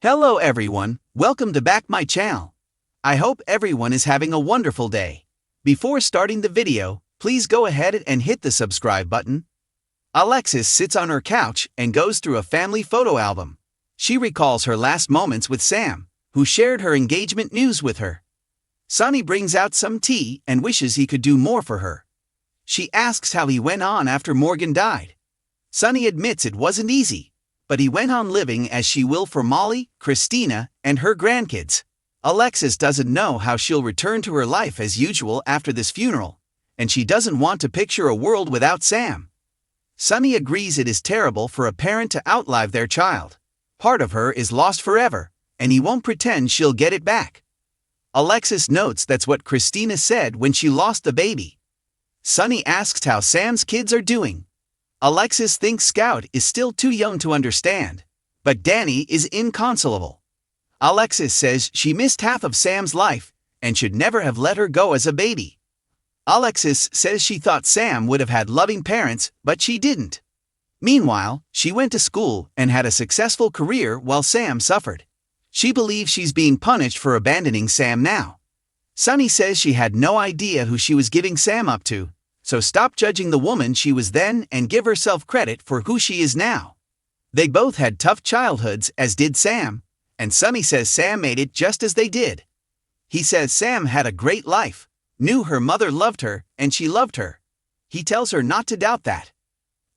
Hello everyone, welcome to back my channel. I hope everyone is having a wonderful day. Before starting the video, please go ahead and hit the subscribe button. Alexis sits on her couch and goes through a family photo album. She recalls her last moments with Sam, who shared her engagement news with her. Sonny brings out some tea and wishes he could do more for her. She asks how he went on after Morgan died. Sonny admits it wasn't easy, but he went on living as she will for Molly, Christina, and her grandkids. Alexis doesn't know how she'll return to her life as usual after this funeral, and she doesn't want to picture a world without Sam. Sonny agrees it is terrible for a parent to outlive their child. Part of her is lost forever, and he won't pretend she'll get it back. Alexis notes that's what Christina said when she lost the baby. Sonny asks how Sam's kids are doing. Alexis thinks Scout is still too young to understand, but Danny is inconsolable. Alexis says she missed half of Sam's life and should never have let her go as a baby. Alexis says she thought Sam would have had loving parents, but she didn't. Meanwhile, she went to school and had a successful career while Sam suffered. She believes she's being punished for abandoning Sam now. Sonny says she had no idea who she was giving Sam up to, so stop judging the woman she was then and give herself credit for who she is now. They both had tough childhoods, as did Sam, and Sonny says Sam made it just as they did. He says Sam had a great life, knew her mother loved her, and she loved her. He tells her not to doubt that.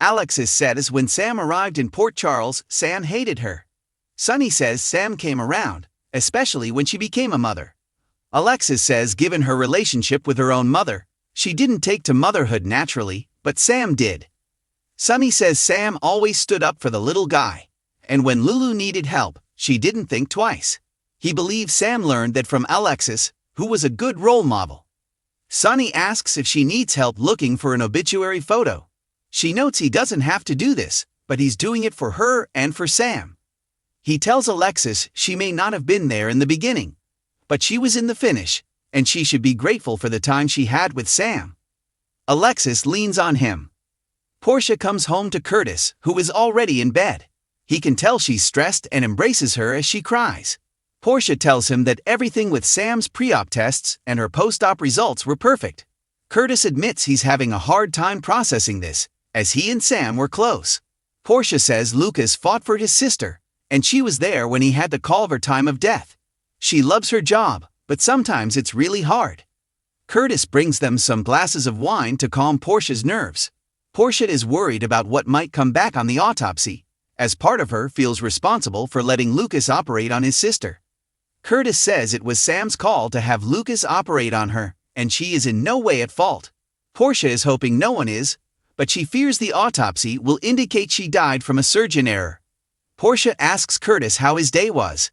Alexis says when Sam arrived in Port Charles, Sam hated her. Sonny says Sam came around, especially when she became a mother. Alexis says given her relationship with her own mother, she didn't take to motherhood naturally, but Sam did. Sonny says Sam always stood up for the little guy, and when Lulu needed help, she didn't think twice. He believes Sam learned that from Alexis, who was a good role model. Sonny asks if she needs help looking for an obituary photo. She notes he doesn't have to do this, but he's doing it for her and for Sam. He tells Alexis she may not have been there in the beginning, but she was in the finish, and she should be grateful for the time she had with Sam. Alexis leans on him. Portia comes home to Curtis, who is already in bed. He can tell she's stressed and embraces her as she cries. Portia tells him that everything with Sam's pre-op tests and her post-op results were perfect. Curtis admits he's having a hard time processing this, as he and Sam were close. Portia says Lucas fought for his sister, and she was there when he had to call her time of death. She loves her job, but sometimes it's really hard. Curtis brings them some glasses of wine to calm Portia's nerves. Portia is worried about what might come back on the autopsy, as part of her feels responsible for letting Lucas operate on his sister. Curtis says it was Sam's call to have Lucas operate on her, and she is in no way at fault. Portia is hoping no one is, but she fears the autopsy will indicate she died from a surgeon error. Portia asks Curtis how his day was.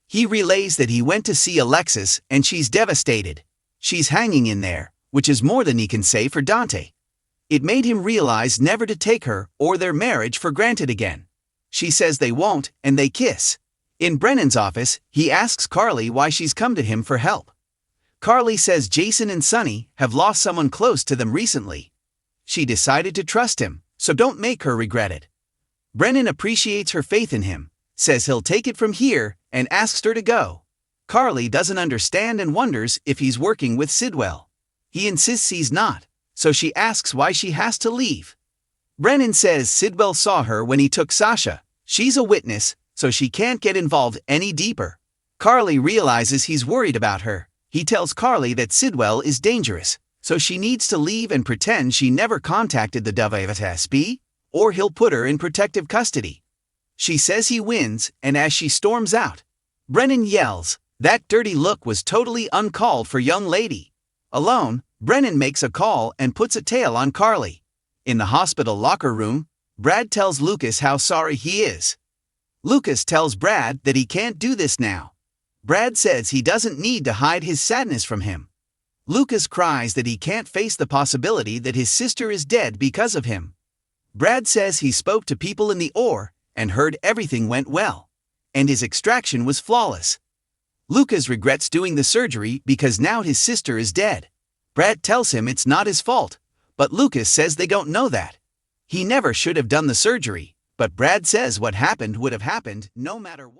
He relays that he went to see Alexis and she's devastated. She's hanging in there, which is more than he can say for Dante. It made him realize never to take her or their marriage for granted again. She says they won't, and they kiss. In Brennan's office, he asks Carly why she's come to him for help. Carly says Jason and Sonny have lost someone close to them recently. She decided to trust him, so don't make her regret it. Brennan appreciates her faith in him, says he'll take it from here, and asks her to go. Carly doesn't understand and wonders if he's working with Sidwell. He insists he's not, so she asks why she has to leave. Brennan says Sidwell saw her when he took Sasha. She's a witness, so she can't get involved any deeper. Carly realizes he's worried about her. He tells Carly that Sidwell is dangerous, so she needs to leave and pretend she never contacted the WFSB, or he'll put her in protective custody. She says he wins, and as she storms out, Brennan yells, "That dirty look was totally uncalled for, young lady." Alone, Brennan makes a call and puts a tail on Carly. In the hospital locker room, Brad tells Lucas how sorry he is. Lucas tells Brad that he can't do this now. Brad says he doesn't need to hide his sadness from him. Lucas cries that he can't face the possibility that his sister is dead because of him. Brad says he spoke to people in the OR and heard everything went well, and his extraction was flawless. Lucas regrets doing the surgery because now his sister is dead. Brad tells him it's not his fault, but Lucas says they don't know that. He never should have done the surgery, but Brad says what happened would have happened no matter what.